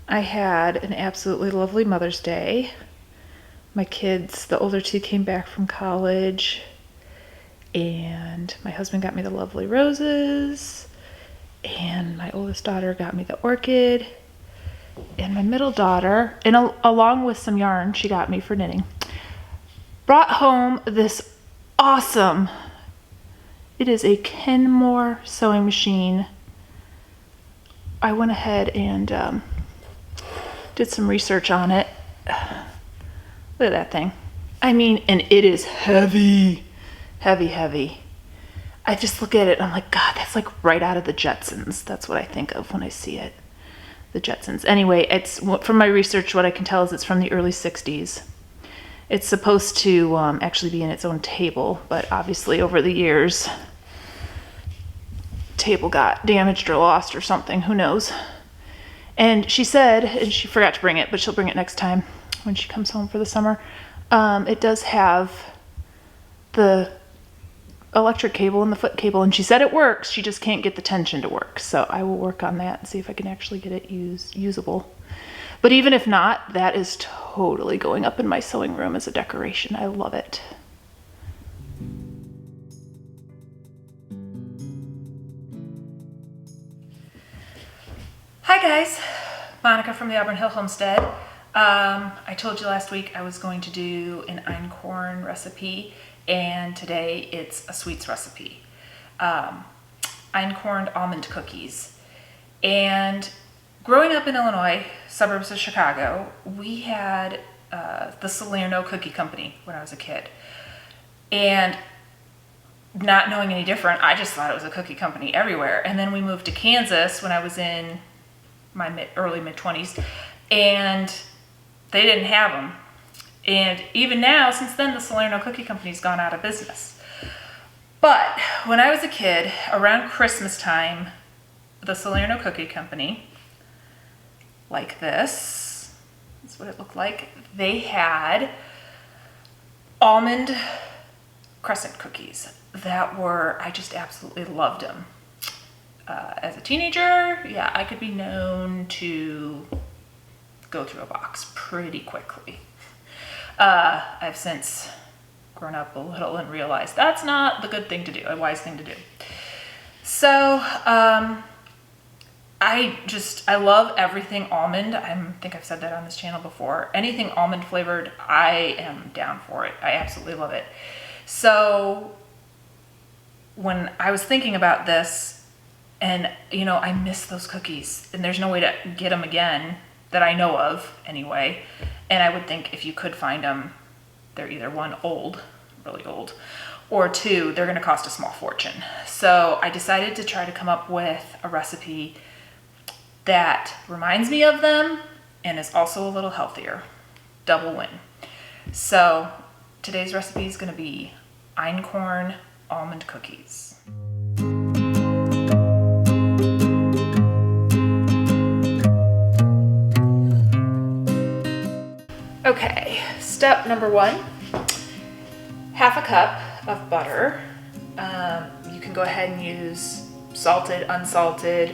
I had an absolutely lovely Mother's Day. My kids, the older two, came back from college, and my husband got me the lovely roses, and my oldest daughter got me the orchid, and my middle daughter, and along with some yarn she got me for knitting, brought home this awesome, it is a Kenmore sewing machine. I went ahead and did some research on it. Look at that thing. I mean, and it is heavy, heavy, heavy. I just look at it and I'm like, God, that's like right out of the Jetsons. That's what I think of when I see it. The Jetsons. Anyway, it's from my research, what I can tell is it's from the early 60s. It's supposed to actually be in its own table, but obviously over the years, table got damaged or lost or something, who knows. And she said, and she forgot to bring it, but she'll bring it next time when she comes home for the summer. It does have the electric cable and the foot cable, and she said it works, she just can't get the tension to work. So I will work on that and see if I can actually get it usable. But even if not, that is totally going up in my sewing room as a decoration. I love it. Hi guys, Monica from the Auburn Hill Homestead. I told you last week I was going to do an einkorn recipe, and today it's a sweets recipe. Einkorn almond cookies. And growing up in Illinois, suburbs of Chicago, we had the Salerno Cookie Company when I was a kid. And not knowing any different, I just thought it was a cookie company everywhere. And then we moved to Kansas when I was in my early mid-20s, and they didn't have them. And even now, since then, the Salerno Cookie Company's gone out of business. But when I was a kid, around Christmas time, the Salerno Cookie Company, like this, that's what it looked like, they had almond crescent cookies that were, I just absolutely loved them. As a teenager, yeah, I could be known to go through a box pretty quickly. I've since grown up a little and realized that's not the good thing to do, a wise thing to do. So I love everything almond. I think I've said that on this channel before. Anything almond flavored, I am down for it. I absolutely love it. So when I was thinking about this, and you know, I miss those cookies, and there's no way to get them again that I know of anyway. And I would think if you could find them, they're either one, old, really old, or two, they're gonna cost a small fortune. So I decided to try to come up with a recipe that reminds me of them and is also a little healthier. Double win. So today's recipe is gonna be einkorn almond cookies. Okay, step number one, half a cup of butter. You can go ahead and use salted, unsalted.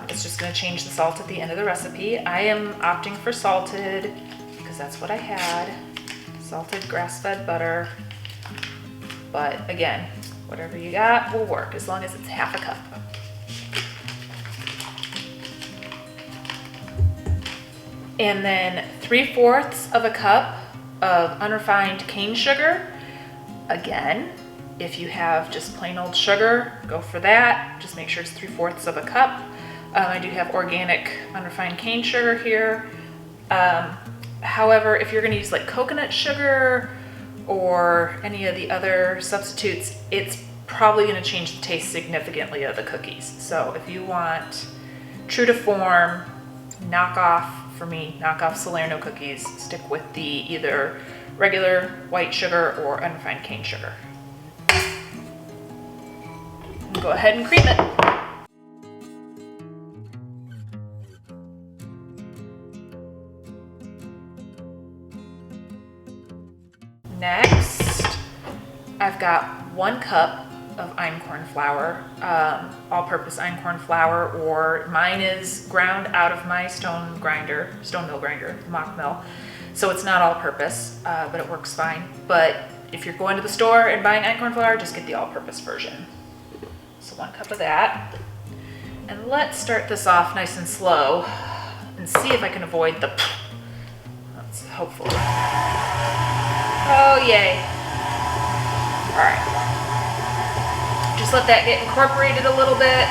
It's just gonna change the salt at the end of the recipe. I am opting for salted because that's what I had. Salted grass-fed butter. But again, whatever you got will work as long as it's half a cup. And then 3/4 of a cup of unrefined cane sugar. Again, if you have just plain old sugar, go for that. Just make sure it's 3/4 of a cup. I do have organic unrefined cane sugar here. However, if you're gonna use like coconut sugar or any of the other substitutes, it's probably gonna change the taste significantly of the cookies. So if you want true to form, knock off Salerno cookies, stick with the either regular white sugar or unrefined cane sugar. Go ahead and cream it. Next, I've got 1 cup of einkorn flour, all-purpose einkorn flour, or mine is ground out of my stone mill grinder, mock mill. So it's not all-purpose, but it works fine. But if you're going to the store and buying einkorn flour, just get the all-purpose version. So 1 cup of that. And let's start this off nice and slow and see if I can avoid the, let's hopefully. Oh, yay. All right. Just let that get incorporated a little bit.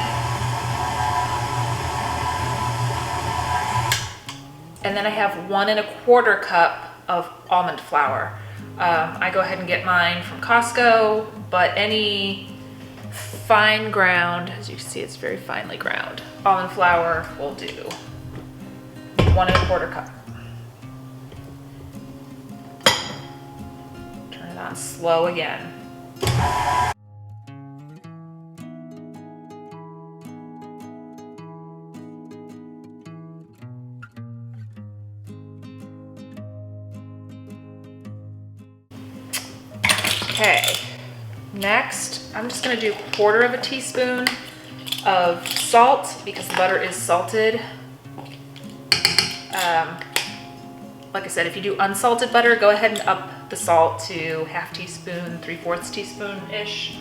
And then I have 1 1/4 cup of almond flour. I go ahead and get mine from Costco, but any fine ground, as you can see, it's very finely ground, almond flour will do. 1 1/4 cup. Turn it on slow again. Okay, next I'm just gonna do 1/4 teaspoon of salt because the butter is salted. Like I said, if you do unsalted butter, go ahead and up the salt to 1/2 teaspoon, 3/4 teaspoon-ish.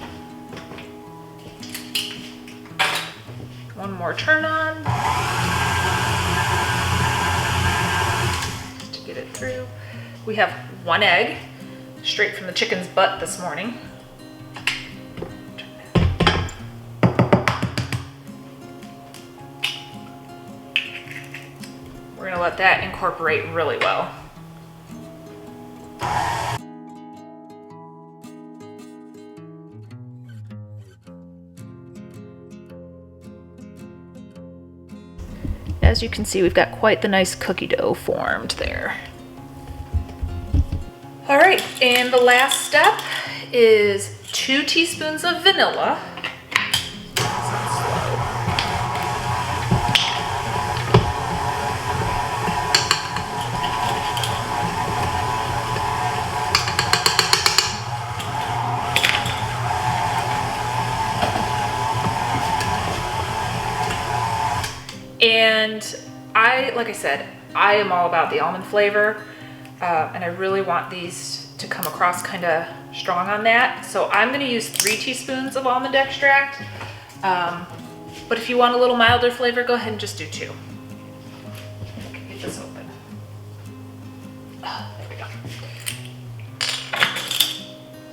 1 more turn on to get it through. We have 1 egg, straight from the chicken's butt this morning. We're gonna let that incorporate really well. As you can see, we've got quite the nice cookie dough formed there. All right, and the last step is 2 teaspoons of vanilla. And like I said, I am all about the almond flavor. And I really want these to come across kind of strong on that. So I'm gonna use 3 teaspoons of almond extract. But if you want a little milder flavor, go ahead and just do 2. Get this open. There we go.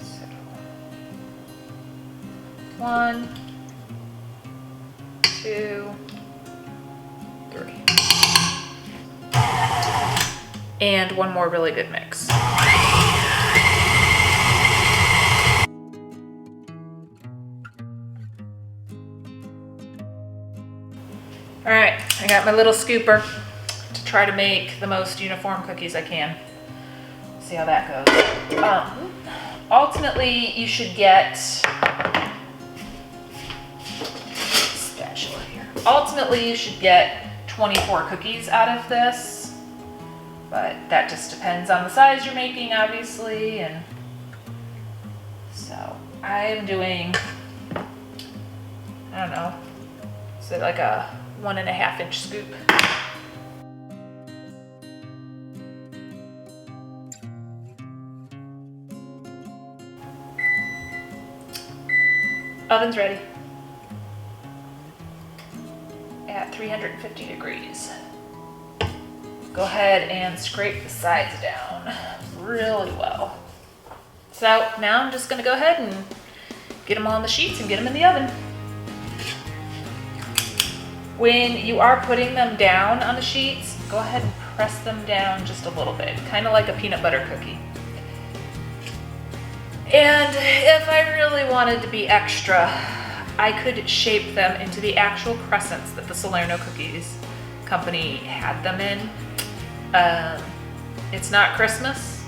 So, 1, 2, 3. And 1 more really good mix. All right, I got my little scooper to try to make the most uniform cookies I can. See how that goes. Ultimately, you should get, spatula here. Ultimately, you should get 24 cookies out of this. But that just depends on the size you're making, obviously, and so I'm doing, I don't know, is it like a 1.5 inch scoop? Oven's ready at 350 degrees. Go ahead and scrape the sides down really well. So now I'm just gonna go ahead and get them on the sheets and get them in the oven. When you are putting them down on the sheets, go ahead and press them down just a little bit, kind of like a peanut butter cookie. And if I really wanted to be extra, I could shape them into the actual crescents that the Salerno Cookies company had them in. It's not Christmas,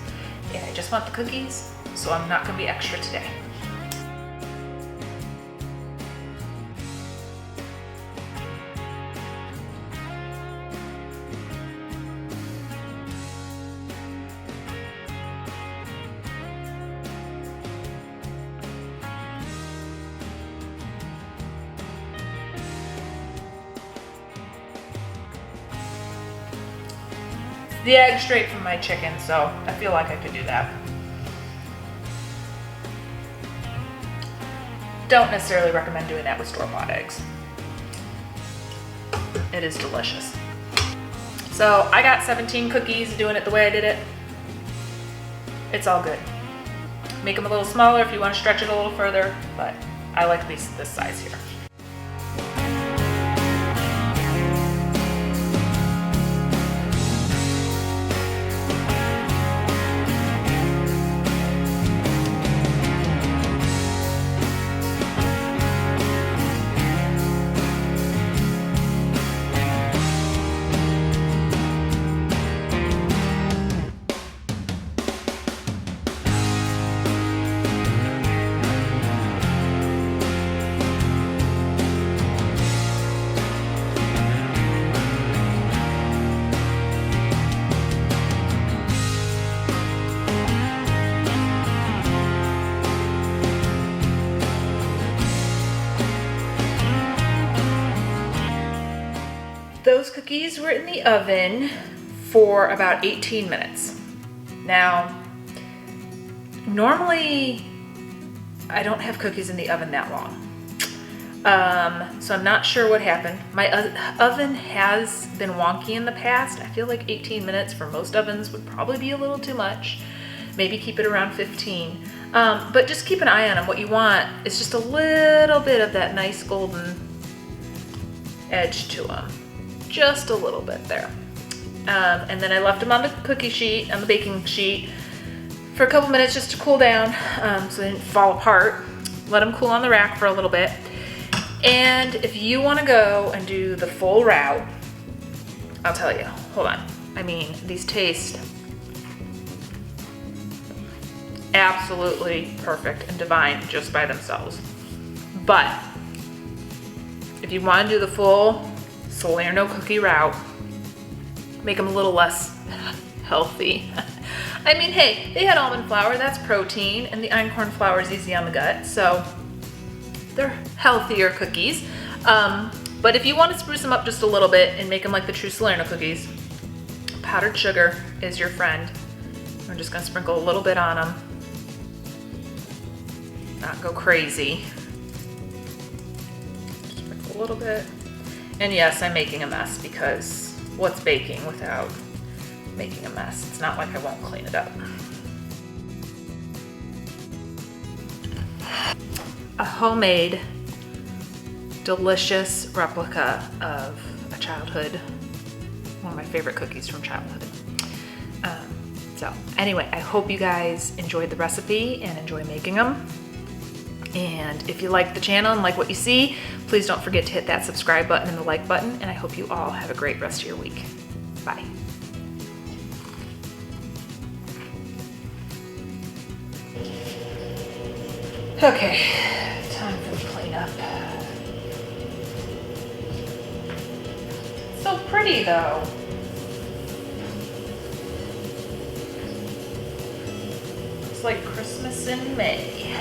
and I just want the cookies, so I'm not gonna be extra today. the egg straight from my chicken, so I feel like I could do that. Don't necessarily recommend doing that with store-bought eggs. It is delicious. So I got 17 cookies doing it the way I did it. It's all good. Make them a little smaller if you want to stretch it a little further, but I like this size here. Those cookies were in the oven for about 18 minutes. Now, normally I don't have cookies in the oven that long. So I'm not sure what happened. My oven has been wonky in the past. I feel like 18 minutes for most ovens would probably be a little too much. Maybe keep it around 15. But just keep an eye on them. What you want is just a little bit of that nice golden edge to them. Just a little bit there. And then I left them on the cookie sheet, on the baking sheet, for a couple minutes just to cool down, so they didn't fall apart. Let them cool on the rack for a little bit. And if you want to go and do the full route, I'll tell you, hold on. I mean, these taste absolutely perfect and divine just by themselves. But if you want to do the full Salerno cookie route, make them a little less healthy. I mean, hey, they had almond flour, that's protein, and the Einkorn flour is easy on the gut, so they're healthier cookies. But if you want to spruce them up just a little bit and make them like the true Salerno cookies, powdered sugar is your friend. We're just gonna sprinkle a little bit on them. Not go crazy. Sprinkle a little bit. And yes, I'm making a mess because what's baking without making a mess? It's not like I won't clean it up. A homemade, delicious replica of a childhood, one of my favorite cookies from childhood. So anyway, I hope you guys enjoyed the recipe and enjoy making them. And if you like the channel and like what you see, please don't forget to hit that subscribe button and the like button. And I hope you all have a great rest of your week. Bye. Okay, time for the cleanup. So pretty though. It's like Christmas in May.